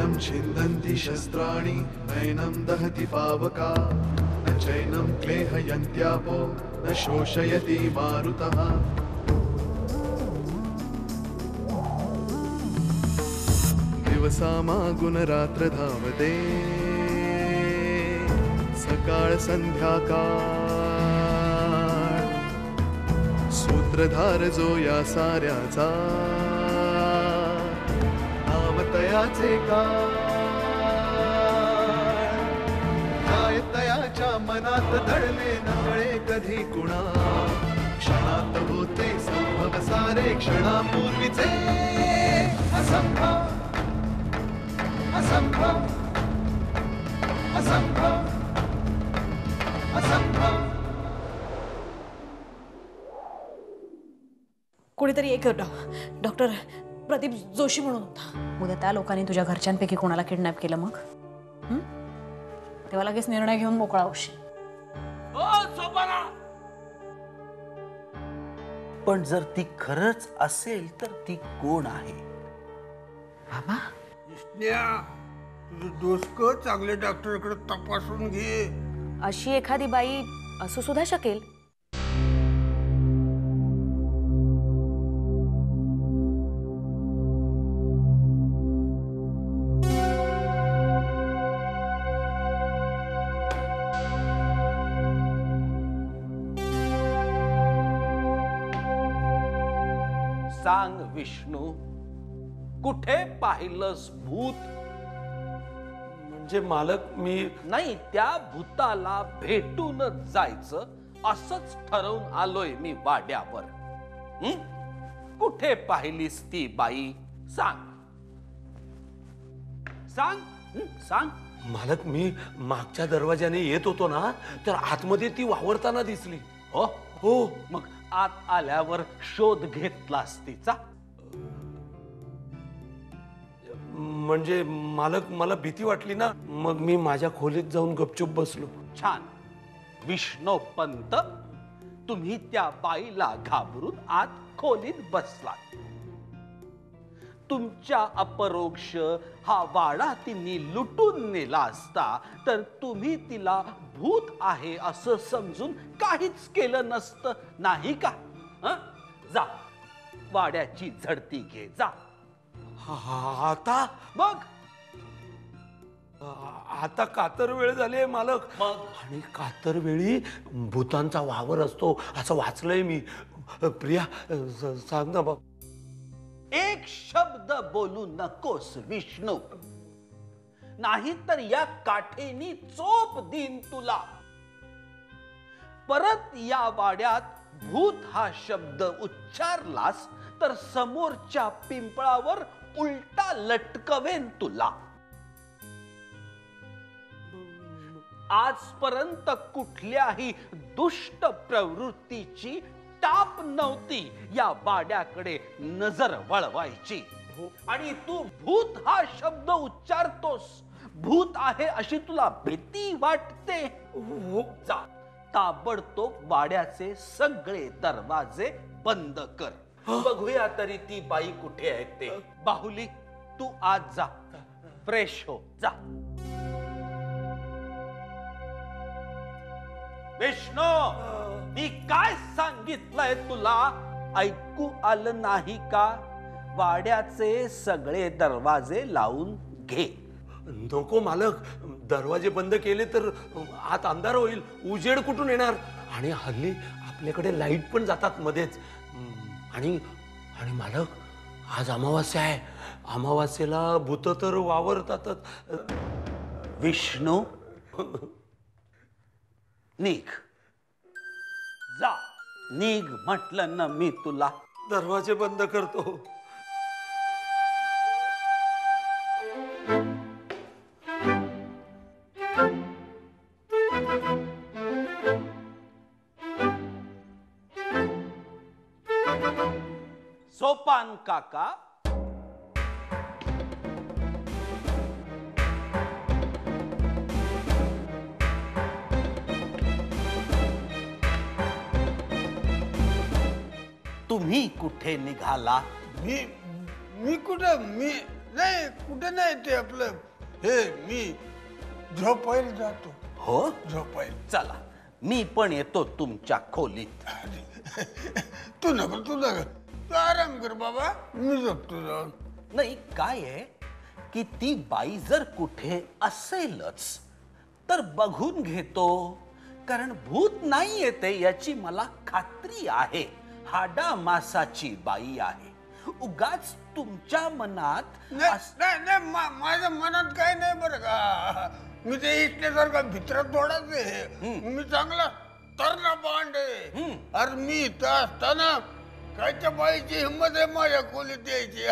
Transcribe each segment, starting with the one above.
नैनं छिन्दन्ति शस्त्राणि नैनं दहति पावका न चैनं क्लेहयन्त्यापो न शोषयति मारुतः दिवसामागुणरात्र धावते सकाळ संध्याकाळ सूत्रधार जो या साऱ्याचा नामतयाचे काय तयाच्या मनात दडले नकळे कधी कुणा क्षणात होते संभव सारे क्षणापूर्वीचे असंभव असंभव असंभव असंभव. कोणीतरी एक डॉक्टर प्रदीप जोशी म्हणून होता. उद्या त्या लोकांनी तुझ्या घरच्यांपैकी कोणाला किडनॅप केलं मग तेव्हा लगेच निर्णय घेऊन मोकळा होशील. पण जर ती खरंच असेल तर ती कोण आहे? बाबा तुझं डोसकं चांगले डॉक्टरकडे तपासून घे. अशी एखादी बाई असू सुद्धा शकेल. सांग विष्णू, कुठे पाहिलंस भूत? म्हणजे मालक मी नाही, त्या भूताला भेटूनच जायचं असंच ठरवून आलोय मी वाड्यावर. कुठे पाहिलीस ती बाई? सांग सांग सांग. मालक मी मागच्या दरवाजाने येत होतो ना तर आतमध्ये ती वावरताना दिसली. हो हो. मग आत आल्यावर शोध घेतलास तिचा? म्हणजे मालक मला भीती वाटली ना मग मी माझ्या खोलीत जाऊन गपचूप बसलो. छान. विष्णू पंत, तुम्ही त्या बाईला घाबरून आत खोलीत बसलात. तुमच्या अपरोक्ष हा वाडा तिने लुटून नेला असता तर तुम्ही तिला भूत आहे असं समजून काहीच केलं नसतं, नाही का? जा, वाड्याची झडती घे, जा. आता मग आता कातर वेळ झाली आहे मालक. मग आणि कातर वेळी भूतांचा वावर असतो असं वाचलंय मी. प्रिया सांग ना बाप. एक शब्द बोलू नकोस विष्णू, नाही तर या काठीनी चोप देईन तुला. परत या वाड्यात भूत हा शब्द उच्चारलास तर समोरच्या पिंपळावर उलटा लटकवेन तुला. आजपर्यंत कुठल्याही दुष्ट प्रवृत्तीची टाप नव्हती या वाड्याकडे नजर वळवायची. आणि तू भूत हा शब्द उच्चारतोस. भूत आहे अशी तुला भीती वाटते. जा, ताबडतोब वाड्याचे सगळे दरवाजे बंद कर. बघूया तरी ती बाई कुठे आहे ते. बाहुली, तू आज जा, फ्रेश हो, जा. विष्णू, मी काय सांगितलंय तुला ऐकू आलं नाही का? वाड्याचे सगळे दरवाजे लावून घे. नको मालक, दरवाजे बंद केले तर आत अंधार होईल, उजेड कुठून येणार? आणि हल्ली आपल्याकडे लाईट पण जातात मध्येच. आणि आणि मालक, आज अमावास्या आहे. अमावास्येला भूत तर वावरतातच. विष्णू, निघ, जा, निघ म्हटलं ना मी तुला. दरवाजे बंद करतो. सोपान काका, तुम्ही कुठे निघाला? मी कुठं? मी नाही कुठे नाही ते आपलं हे मी झोपायला जातो. हो झोपायला. चला मी पण येतो तुमच्या खोलीत. तू नको तू आराम कर बाबा, मी झोपतो जाऊन. नाही काय आहे की ती बाई जर कुठे असेलच तर बघून घेतो, कारण भूत नाही येते याची मला खात्री आहे. हाडा मासाची बाई आहे. उगाच तुमच्या मनात माझ्या मनात काय नाही बरं का. मी ते इथल्यासारखा भित्र थोडाच आहे. मी चांगला तरणा बांड आहे. अरे मी इथं असताना कायच्या बाईची हिंमत आहे माझ्या खोलीत यायची.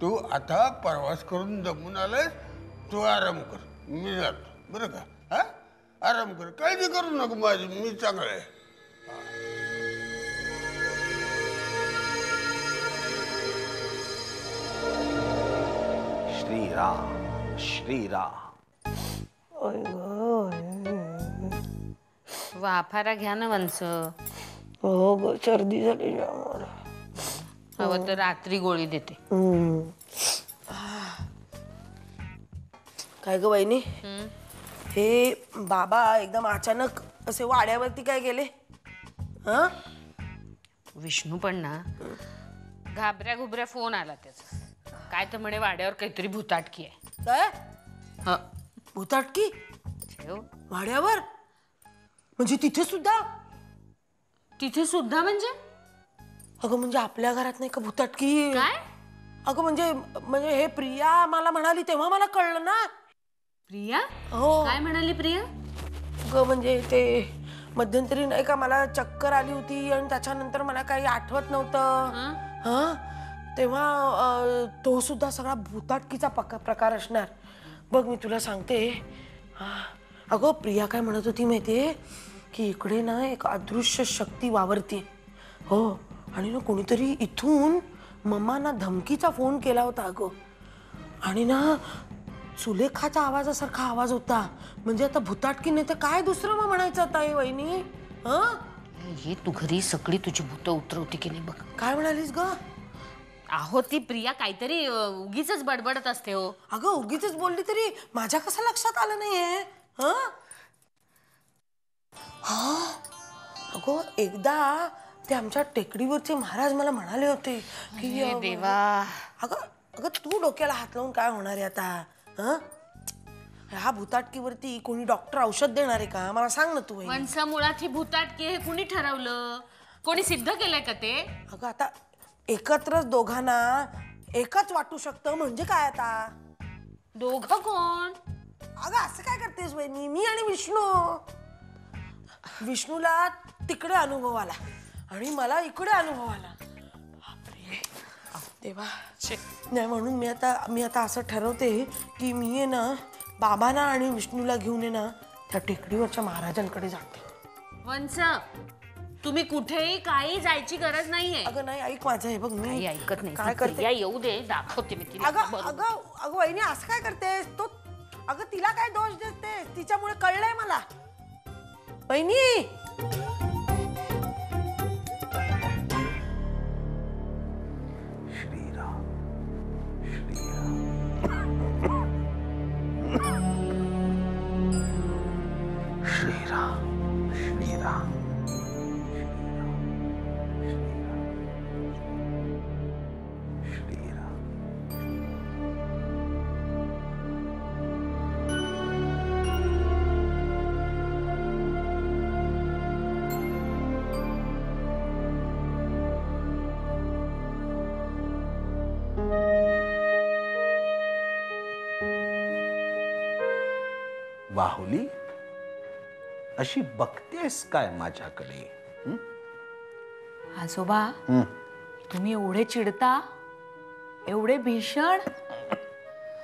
तू आता प्रवास करून जमून आलाय, तू आराम कर, मी जातो बरं का. हा आराम कर, काळजी करू नको माझी, मी चांगला आहे. श्रीराम श्रीराम. वाफारा घ्या ना वंस. हो ग सर्दी झाली मला. हवं तर रात्री गोळी देते. काय ग वहिनी, हे बाबा एकदम अचानक असे वाड्यावरती काय गेले? हा विष्णू पण ना घाबऱ्या घुबऱ्या फोन आला त्याचा. काय तर म्हणे वाड्यावर काहीतरी भूताटकी आहे. काय ह भुताटकी ठेव. वाड्यावर? म्हणजे तिथे सुद्धा? तिथे सुद्धा म्हणजे? अगं म्हणजे आपल्या घरात नाही का भुताटकी? काय? अगं म्हणजे म्हणजे हे प्रिया मला म्हणाली तेव्हा मला कळलं ना. प्रिया? हो. काय म्हणाली प्रिया? ग म्हणजे ते मध्यंतरी नाही का मला चक्कर आली होती आणि त्याच्यानंतर मला काही आठवत नव्हतं. हा तेव्हा तो सुद्धा सगळा भूताटकीचा प्रकार असणार. बघ मी तुला सांगते. अगं प्रिया काय म्हणत होती माहितीये की इकडे ना एक अदृश्य शक्ती वावरते. हो आणि ना कोणीतरी इथून मम्माना धमकीचा फोन केला होता अगं. आणि ना सुलेखाच्या आवाजासारखा आवाज होता. म्हणजे आता भूताटकी नाही तर काय दुसरं मग म्हणायचं आता हे वहिनी. हा ये तू घरी सगळी तुझी भूत उतरवती की नाही बघ. काय म्हणालीस ग? अहो ती प्रिया काहीतरी उगीच बडबडत असते हो. अगं उगीच बोलली तरी माझ्या कसं लक्षात आलं नाहीये. अगं एकदा ते आमच्या टेकडीवरचे महाराज मला म्हणाले होते की देवा. अगं अगं तू डोक्याला हात लावून काय होणार आहे आता? ह्या भूताटकीवरती कोणी डॉक्टर औषध देणार आहे का? मला सांग ना तू. मनसा मुळात ही भूताटकी हे कुणी ठरवलं? कोणी सिद्ध केलंय का ते? अगं आता एकत्रच दोघांना एकच वाटू शकतं म्हणजे काय आता? दोघं कोण? अगं असं काय करतेस वहिनी? मी आणि विष्णू. विष्णूला तिकडे अनुभव आला आणि मला इकडे अनुभव आला. बापरे देवा. नाही म्हणून मी आता असं ठरवते की मी आहे ना बाबांना आणि विष्णूला घेऊन आहे ना त्या टेकडीवरच्या महाराजांकडे जाते. वंस तुम्ही कुठेही काही जायची गरज नाहीये. अगं नाही ऐक माझं. हे बघ मी काही ऐकत नाही. काय करते? प्रिया येऊ दे, दाखवते मी तिला. अगं अगं अगं वहिनी असं काय करतेस? तो अगं तिला काय दोष देते? तिच्यामुळे कळलंय मला वहिनी. श्रीराम श्रीराम श्रीराम श्रीराम श्रीराम. बाहुली अशी बघतेस काय माझ्याकडे? आजोबा तुम्ही एवढे चिडता, एवढे भीषण.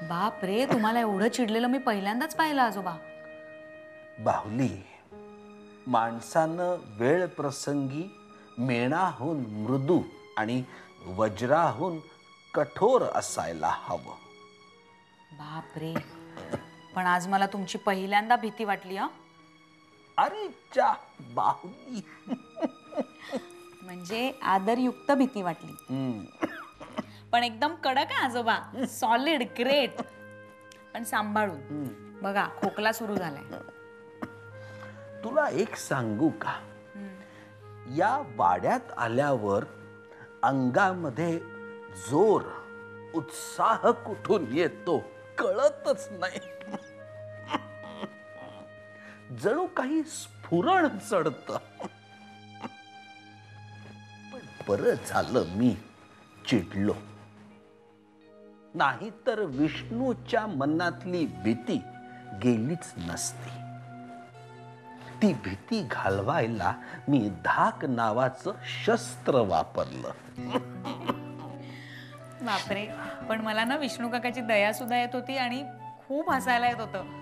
बाप रे, तुम्हाला एवढं चिडलेलं मी पहिल्यांदाच पाहिलं आजोबा. बाहुली माणसानं वेळ प्रसंगी मेणाहून मृदू आणि वज्राहून कठोर असायला हवं. बाप रे, पण आज मला तुमची पहिल्यांदा भीती वाटली. अरे चा बाहुली. म्हणजे आदरयुक्त भीती वाटली. पण एकदम कडक आहे आजोबा, सॉलिड, ग्रेट. पण सांभाळून. बघा खोकला सुरू झालाय. तुला एक सांगू का, या वाड्यात आल्यावर अंगामध्ये जोर, उत्साह कुठून येतो कळतच नाही. जणू काही स्फुरण चढत. पण बरं झालं मी चिडलो, नाही तर विष्णूच्या मनातली भीती गेलीच नसती. ती भीती घालवायला मी धाक नावाचं शस्त्र वापरलं. बापरे, पण मला ना विष्णू काकाची दया सुद्धा येत होती आणि खूप हसायला येत होतं.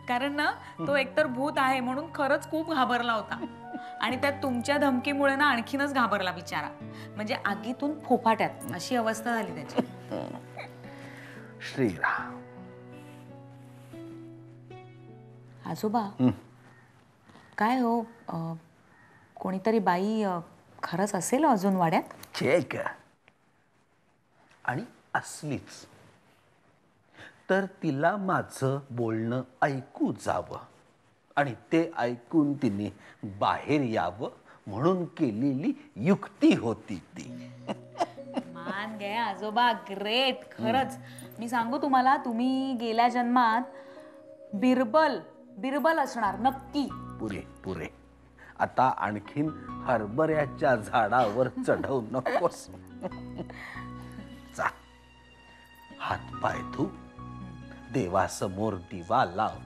कारण ना तो एकतर भूत आहे म्हणून खरंच खूप घाबरला होता आणि त्यात तुमच्या धमकीमुळे ना आणखीनच घाबरला बिचारा. म्हणजे आगीतून फोफाट्यात अशी अवस्था झाली त्याची. श्रीराम. आजोबा काय हो, कोणीतरी बाई खरंच असेल अजून वाड्यात? चेक. आणि असलीच तर तिला माझं बोलणं ऐकू जावं आणि ते ऐकून तिने बाहेर यावं म्हणून केलेली युक्ती होती ती. मान गे आजोबा, ग्रेट. खरंच मी सांगू तुम्हाला, तुम्ही गेल्या जन्मात बिरबल असणार नक्की. पुरे पुरे. आता आणखीन हरभऱ्याच्या झाडावर चढवू नकोस. जा, हातपाय धु, देवासमोर दिवा लाव.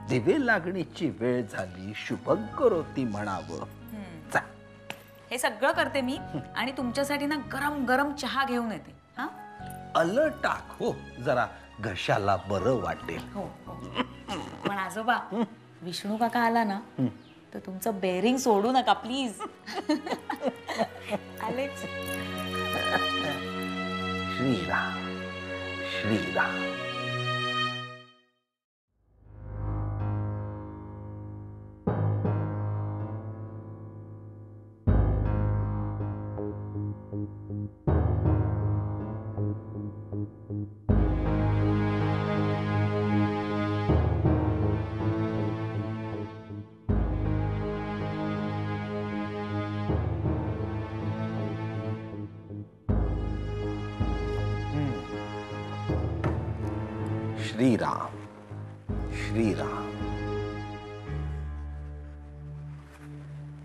दिवे लागणीची वेळ झाली, शुभं करोती म्हणावं. जा. हे सगळं करते मी आणि तुमच्यासाठी ना गरम गरम चहा घेऊन येते. हा, आलं टाक हो, जरा घशाला बरं वाटेल. हो हो. पण आजोबा, विष्णू काका आला ना तर तुमचं बेरिंग सोडू नका प्लीज. आलेच. श्रीराम श्रीराम. श्रीराम श्रीराम.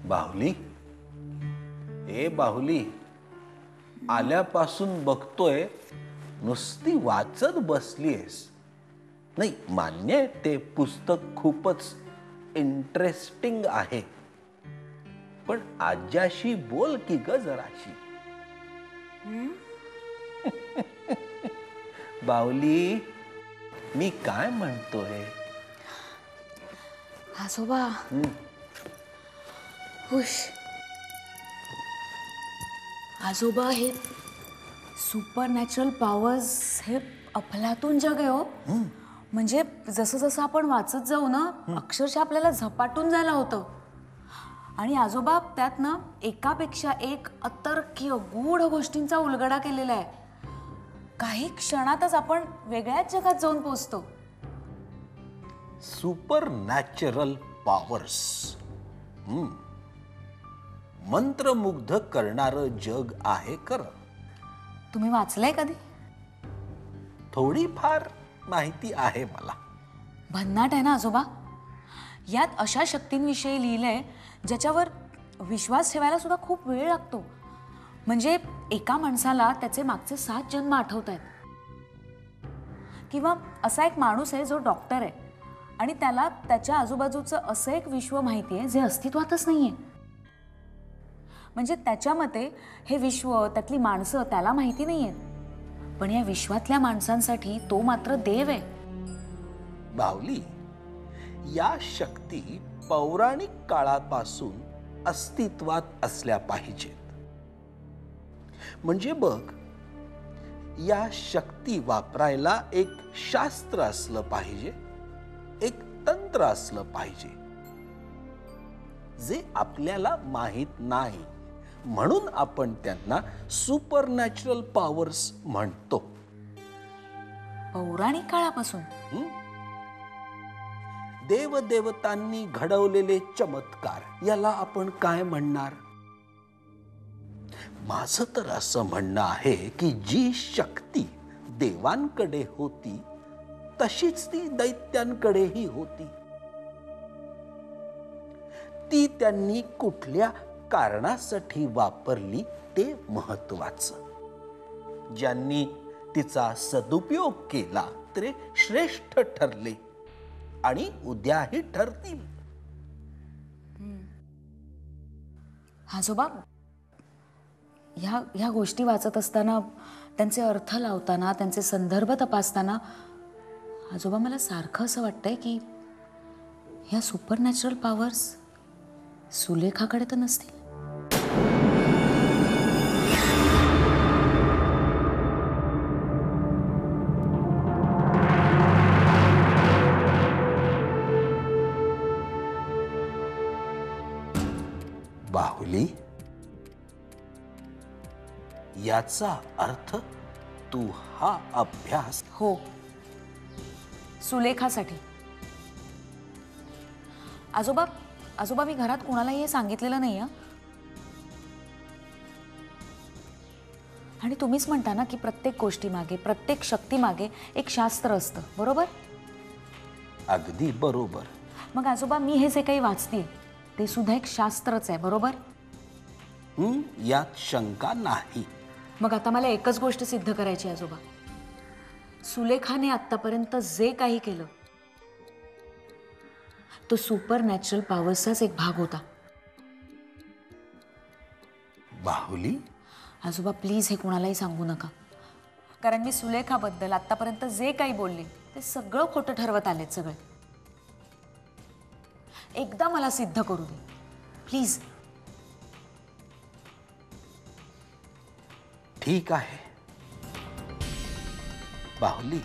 बाहुली, ए बाहुली, आल्यापासून बघतोय नुसती वाचत बसलीयस. नाही, मान्य आहे ते पुस्तक खूपच इंटरेस्टिंग आहे, पण आज्याशी बोल की ग जराशी. बाहुली, मी काय म्हणतोय? आजोबा, हुश. आजोबा, हे सुपर नॅचरल पॉवर्स हे अफलातून जग आहे हो. म्हणजे जसं जसं आपण वाचत जाऊ ना, अक्षरशः आपल्याला झपाटून जायला होतं. आणि आजोबा, त्यात ना एकापेक्षा एक अतर्क्य गूढ गोष्टींचा उलगडा केलेला आहे. काही क्षणातच आपण वेगळ्याच जगात जाऊन पोहोचतो. Super natural powers. मंत्रमुग्ध करणारं जग आहे खरं. तुम्ही वाचलंय कधी? थोडीफार माहिती आहे मला. भन्नाट आहे ना आजोबा. यात अशा शक्तींविषयी लिहिलंय ज्याच्यावर विश्वास ठेवायला सुद्धा खूप वेळ लागतो. म्हणजे एका माणसाला त्याचे मागचे 7 जन्म आठवत आहेत. किंवा असा एक माणूस आहे जो डॉक्टर आहे आणि त्याला त्याच्या आजूबाजूचं असं एक विश्व माहिती आहे जे अस्तित्वातच नाहीये. म्हणजे त्याच्या मते हे विश्व, त्यातली माणसं त्याला माहिती नाहीयेत, पण या विश्वातल्या माणसांसाठी तो मात्र देव आहे. बाहुली, या शक्ती पौराणिक काळापासून अस्तित्वात असल्या पाहिजेत. म्हणजे बघ, या शक्ती वापरायला एक शास्त्र असलं पाहिजे, एक तंत्र असलं पाहिजे जे आपल्याला माहित नाही, म्हणून आपण त्यांना सुपरनॅचरल पॉवर्स म्हणतो. पौराणिक काळापासून देवदेवतांनी घडवलेले चमत्कार याला आपण काय म्हणणार? माझं तर असं म्हणणं आहे की जी शक्ती देवांकडे होती तशीच ती दैत्यांकडेही होती. ती त्यांनी कुठल्या कारणासाठी वापरली ते महत्वाचं. ज्यांनी तिचा सदुपयोग केला ते श्रेष्ठ ठरले आणि उद्याही ठरतील. आजोबा, ह्या गोष्टी वाचत असताना, त्यांचे अर्थ लावताना, त्यांचे संदर्भ तपासताना आजोबा मला सारखं असं वाटतंय की ह्या सुपरनॅचरल पॉवर्स सुलेखाकडे तर नसतील. बाहुली, याचा अर्थ तू हा अभ्यास हो, सुलेखासाठी. आजोबा मी घरात कोणालाही हे सांगितलेलं नाही हं. आणि तुम्हीच म्हणता ना की प्रत्येक गोष्टी मागे, प्रत्येक शक्ती मागे एक शास्त्र असतं, बरोबर? अगदी बरोबर. मग आजोबा, मी हे जे काही वाचते ते सुद्धा एक शास्त्रच आहे, बरोबर? यात शंका नाही. मग आता मला एकच गोष्ट सिद्ध करायची आजोबा. सुलेखाने आतापर्यंत जे काही केलं तो सुपरनॅचरल पॉवर्सचाच एक भाग होता. बाहुली, आजोबा प्लीज हे कोणालाही सांगू नका, कारण मी सुलेखाबद्दल आतापर्यंत जे काही बोलले ते सगळं खोटं ठरवत आलेत सगळे. एकदा मला सिद्ध करू दे प्लीज. ठीक आहे बाहुली,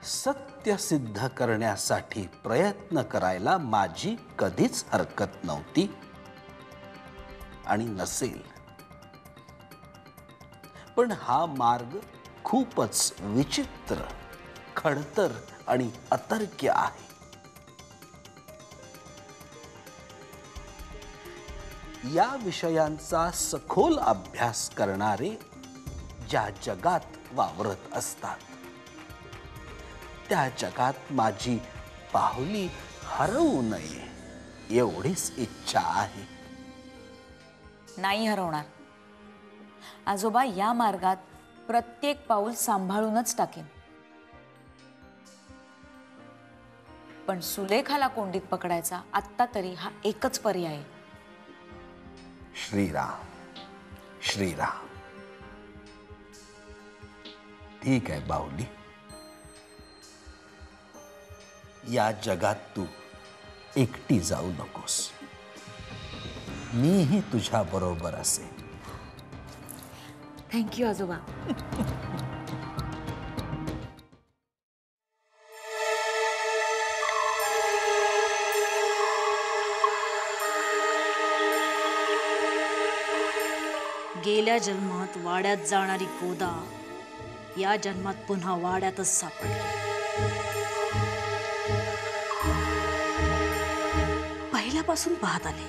सत्य सिद्ध करण्यासाठी प्रयत्न करायला माझी कधीच हरकत नव्हती आणि नसेल. पण हा मार्ग खूपच विचित्र, खडतर आणि अतर्क्य आहे. या विषयांचा सखोल अभ्यास करणारे ज्या जगात वावरत असतात त्या जगात माझी बाहुली हरवू नये एवढीच इच्छा आहे. नाही हरवणार आजोबा. या मार्गात प्रत्येक पाऊल सांभाळूनच टाकेन. पण सुलेखाला कोंडीत पकडायचा आत्ता तरी हा एकच पर्याय आहे. श्रीराम श्रीराम. ठीक आहे बाहुली, या जगात तू एकटी जाऊ नकोस. मीही तुझ्या बरोबर असेन. थँक्यू आजोबा. गेल्या जन्मात वाड्यात जाणारी गोदा या जन्मात पुन्हा वाड्यातच सापडली. पहिल्यापासून पाहत आले,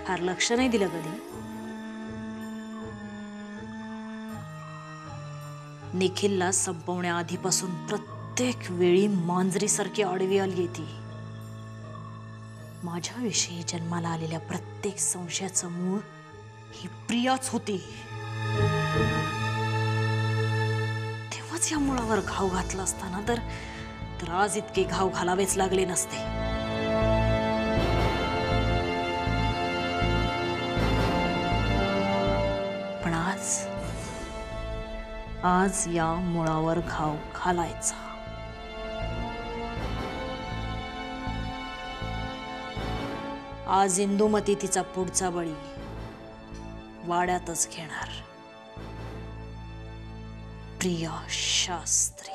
फार लक्ष नाही दिलं कधी. निखिलला संपवण्याआधीपासून प्रत्येक वेळी मांजरीसारखी आडवी आली ती. माझ्याविषयी जन्माला आलेल्या प्रत्येक संशयाचं मूळ ही प्रियाच होती. तेव्हाच या मुळावर घाव घातला असताना तर आज इतके घाव घालावेच लागले नसते. पण आज या मुळावर घाव घालायचा. आज इंदुमती तिचा पुढचा बळी वाड्यातच घेणार. प्रिया शास्त्री.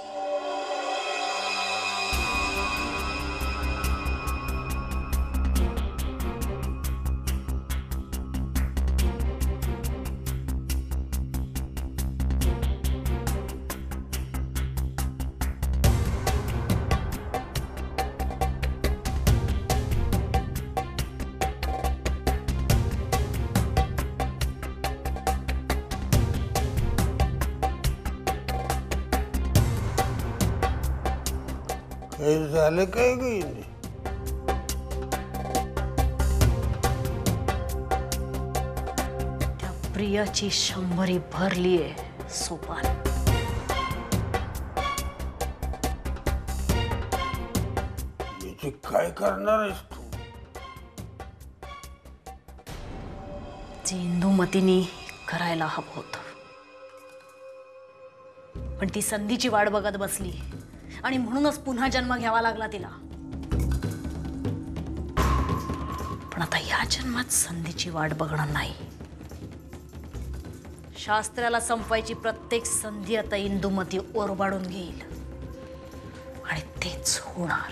काही झालं काय गं? त्या प्रियाची 100 भरलीये सोपान. याची काय करणार आहेस तू? जे इंदुमतीनी करायला हवं होतं, पण ती संधीची वाट बघत बसली आणि म्हणूनच पुन्हा जन्म घ्यावा लागला तिला. पण आता या जन्मात संधीची वाट बघणं नाही. शास्त्राला संपवायची प्रत्येक संधी आता इंदुमती ओरबाडून घेईल आणि तेच होणार.